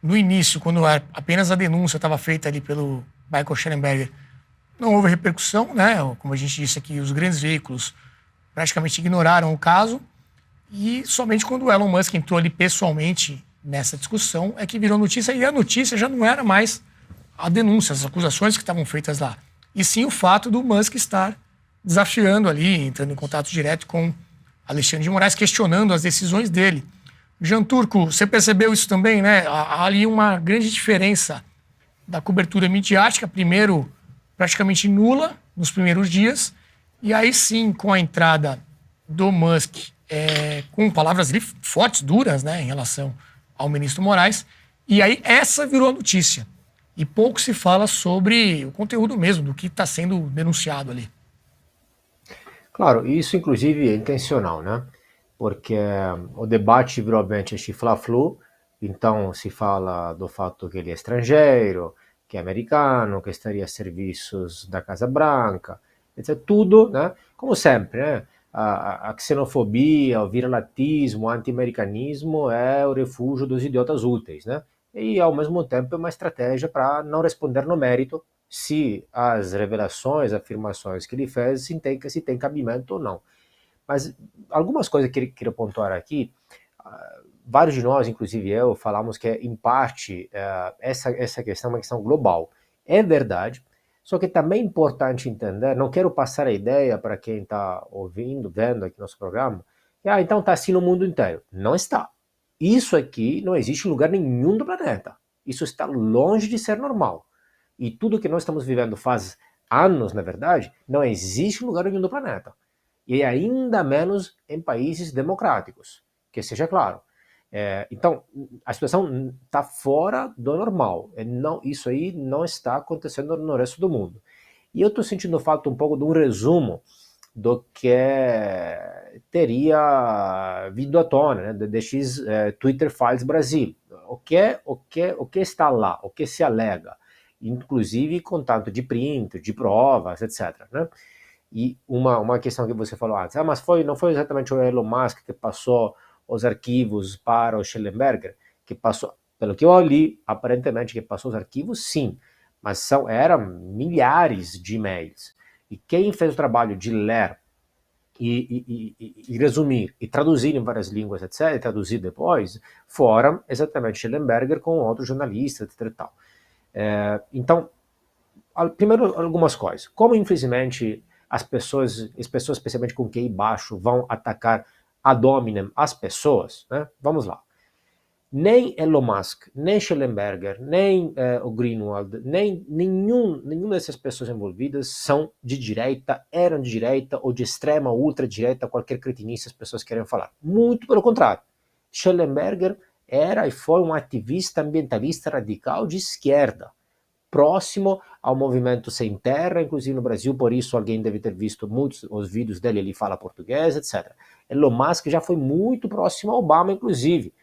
no início, quando apenas a denúncia estava feita ali pelo Michael Schellenberger, não houve repercussão, né? Como a gente disse aqui, os grandes veículos praticamente ignoraram o caso. E somente quando o Elon Musk entrou ali pessoalmente nessa discussão é que virou notícia. E a notícia já não era mais a denúncia, as acusações que estavam feitas lá. E sim o fato do Musk estar desafiando ali, entrando em contato direto com Alexandre de Moraes, questionando as decisões dele. Jean Turco, você percebeu isso também, né? Há ali uma grande diferença da cobertura midiática, primeiro praticamente nula nos primeiros dias, e aí sim, com a entrada do Musk, com palavras ali fortes, duras, né, em relação ao ministro Moraes, e aí essa virou a notícia. E pouco se fala sobre o conteúdo mesmo, do que está sendo denunciado ali. Claro, isso inclusive é intencional, né? Porque o debate virou obviamente este fla-flu, então se fala do fato que ele é estrangeiro, que é americano, que estaria a serviços da Casa Branca, etc. Tudo, né? Como sempre, né? A xenofobia, o viralatismo, o anti-americanismo é o refúgio dos idiotas úteis, né? E ao mesmo tempo é uma estratégia para não responder no mérito se as revelações, afirmações que ele fez, se tem cabimento ou não. Mas algumas coisas que eu queria pontuar aqui, vários de nós, inclusive eu, falamos que, em parte, essa questão é uma questão global. É verdade, só que também é importante entender, não quero passar a ideia para quem está ouvindo, vendo aqui nosso programa, que então está assim no mundo inteiro. Não está. Isso aqui não existe em lugar nenhum do planeta. Isso está longe de ser normal. E tudo que nós estamos vivendo faz anos, na verdade, não existe em lugar nenhum do planeta. E ainda menos em países democráticos, que seja claro. Então, a situação está fora do normal. Não, isso aí não está acontecendo no resto do mundo. E eu estou sentindo falta um pouco de um resumo do que teria vindo à tona, né, desses Twitter Files Brasil. O que está lá, o que se alega, inclusive com tanto de print, de provas, etc. Né? E uma questão que você falou antes, mas não foi exatamente o Elon Musk que passou os arquivos para o Schellenberger, que passou, pelo que eu li, aparentemente que passou os arquivos, sim, mas eram milhares de e-mails. E quem fez o trabalho de ler e resumir e traduzir em várias línguas, etc., e traduzir depois, foram exatamente Schellenberger com outros jornalistas, etc. E tal. Então, primeiro, algumas coisas. Como, infelizmente, as pessoas, especialmente com QI baixo, vão atacar ad hominem as pessoas, né? Vamos lá. Nem Elon Musk, nem Schellenberger, nem o Greenwald, nem nenhuma dessas pessoas envolvidas são de direita, eram de direita ou de extrema ou ultradireita, qualquer cretinice as pessoas querem falar. Muito pelo contrário. Schellenberger era e foi um ativista ambientalista radical de esquerda, próximo ao movimento Sem Terra, inclusive no Brasil, por isso alguém deve ter visto muitos os vídeos dele, ele fala português, etc. Elon Musk já foi muito próximo ao Obama, inclusive.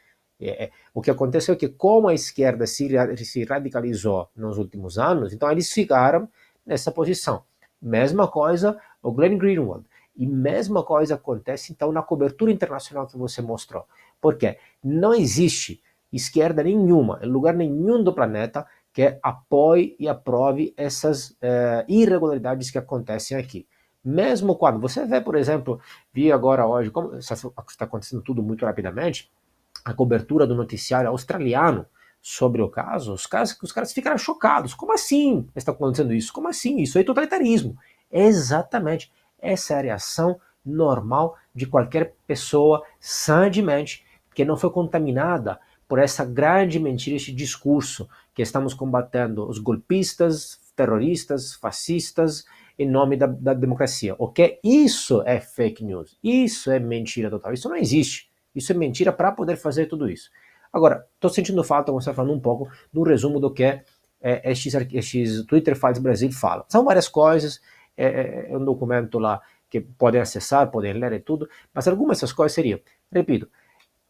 O que aconteceu é que, como a esquerda se radicalizou nos últimos anos, então eles ficaram nessa posição. Mesma coisa o Glenn Greenwald. E mesma coisa acontece, então, na cobertura internacional que você mostrou. Porque não existe esquerda nenhuma, em lugar nenhum do planeta, que apoie e aprove essas irregularidades que acontecem aqui. Mesmo quando você vê, por exemplo, vi agora hoje, como está acontecendo tudo muito rapidamente, a cobertura do noticiário australiano sobre o caso, os caras ficaram chocados. Como assim está acontecendo isso? Como assim? Isso é totalitarismo. Exatamente. Essa é a reação normal de qualquer pessoa sã de mente que não foi contaminada por essa grande mentira, esse discurso que estamos combatendo os golpistas, terroristas, fascistas, em nome da democracia. Ok? Isso é fake news. Isso é mentira total. Isso não existe. Isso é mentira para poder fazer tudo isso. Agora, estou sentindo falta, como você está falando um pouco, do resumo do que estes Twitter Files Brasil falam. São várias coisas, um documento lá que podem acessar, podem ler e tudo, mas algumas dessas coisas seriam, repito,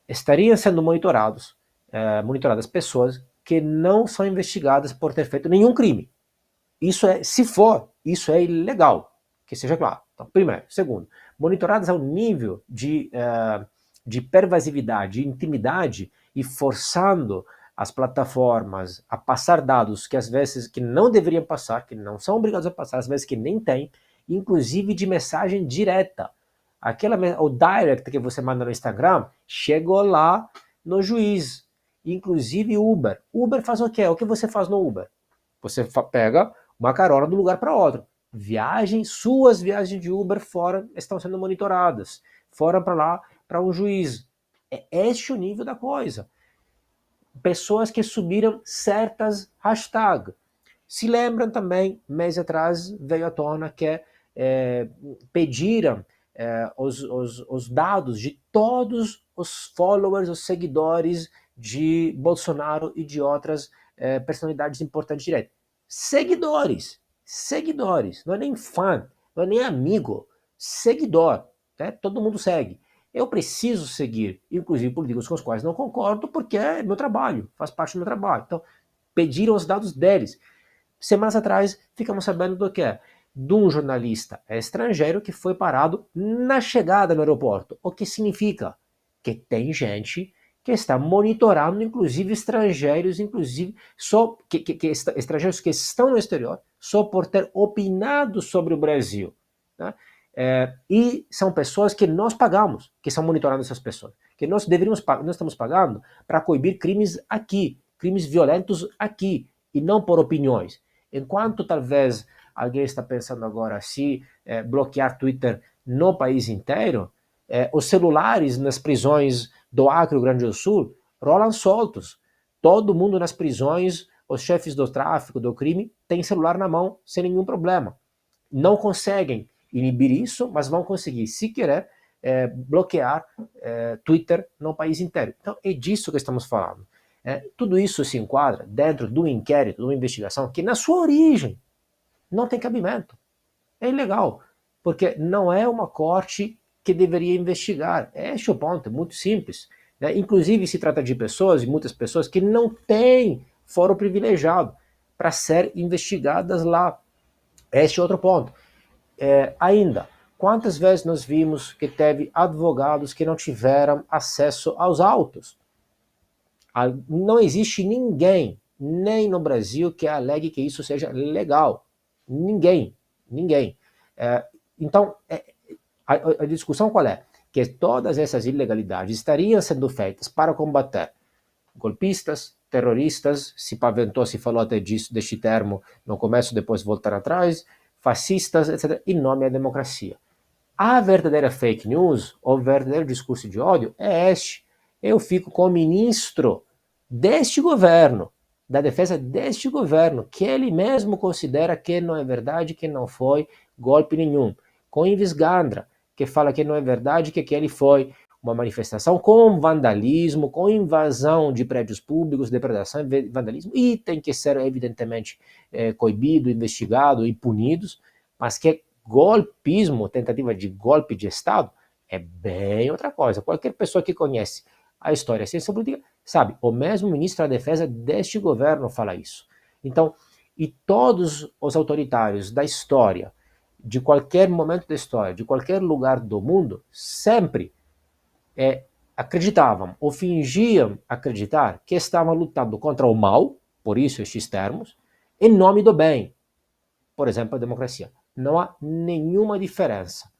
estariam sendo monitoradas pessoas que não são investigadas por ter feito nenhum crime. Isso é, se for, isso é ilegal, que seja claro. Então, primeiro. Segundo, monitoradas ao nível de pervasividade, intimidade e forçando as plataformas a passar dados que às vezes que não deveriam passar, que não são obrigados a passar, às vezes que nem tem, inclusive de mensagem direta. O direct que você manda no Instagram chegou lá no juiz. Inclusive Uber. Uber faz o quê? O que você faz no Uber? Você pega uma carona de um lugar para outro. Suas viagens de Uber fora estão sendo monitoradas. Fora para lá, para um juiz. É este o nível da coisa. Pessoas que subiram certas hashtags. Se lembram também, mês atrás veio à tona que pediram os dados de todos os followers, os seguidores de Bolsonaro e de outras personalidades importantes direto. Seguidores, não é nem fã, não é nem amigo, seguidor, né? Todo mundo segue. Eu preciso seguir, inclusive políticos com os quais não concordo, porque é meu trabalho, faz parte do meu trabalho. Então, pediram os dados deles. Semanas atrás, ficamos sabendo do que? De um jornalista estrangeiro que foi parado na chegada no aeroporto. O que significa? Que tem gente que está monitorando, inclusive estrangeiros, inclusive estrangeiros que estão no exterior, só por ter opinado sobre o Brasil. Né? E são pessoas que nós pagamos, que são monitorando essas pessoas. Que nós estamos pagando para coibir crimes aqui, crimes violentos aqui, e não por opiniões. Enquanto talvez alguém está pensando agora se bloquear Twitter no país inteiro, os celulares nas prisões do Acre, Rio Grande do Sul, rolam soltos. Todo mundo nas prisões, os chefes do tráfico, do crime, tem celular na mão sem nenhum problema. Não conseguem inibir isso, mas vão conseguir, se querer, bloquear Twitter no país inteiro. Então é disso que estamos falando. Tudo isso se enquadra dentro de um inquérito, de uma investigação que na sua origem não tem cabimento. É ilegal, porque não é uma corte que deveria investigar. Este é o ponto, é muito simples. Né? Inclusive se trata de pessoas, e muitas pessoas, que não têm foro privilegiado para ser investigadas lá. Este é outro ponto. Ainda, quantas vezes nós vimos que teve advogados que não tiveram acesso aos autos? Não existe ninguém, nem no Brasil, que alegue que isso seja legal. Ninguém. Então, a discussão qual é? Que todas essas ilegalidades estariam sendo feitas para combater golpistas, terroristas, se paventou, se falou até disso, deste termo no começo, depois voltar atrás, fascistas, etc., em nome da democracia. A verdadeira fake news, o verdadeiro discurso de ódio é este. Eu fico com o ministro deste governo, da defesa deste governo, que ele mesmo considera que não é verdade, que não foi golpe nenhum. Com Ives Gandra, que fala que não é verdade, que aquele foi uma manifestação com vandalismo, com invasão de prédios públicos, depredação e vandalismo, e tem que ser, evidentemente, coibido, investigado e punidos, mas que golpismo, tentativa de golpe de Estado, é bem outra coisa. Qualquer pessoa que conhece a história, a ciência política, sabe, o mesmo ministro da Defesa deste governo fala isso. Então, e todos os autoritários da história, de qualquer momento da história, de qualquer lugar do mundo, sempre acreditavam ou fingiam acreditar que estavam lutando contra o mal, por isso estes termos, em nome do bem. Por exemplo, a democracia. Não há nenhuma diferença.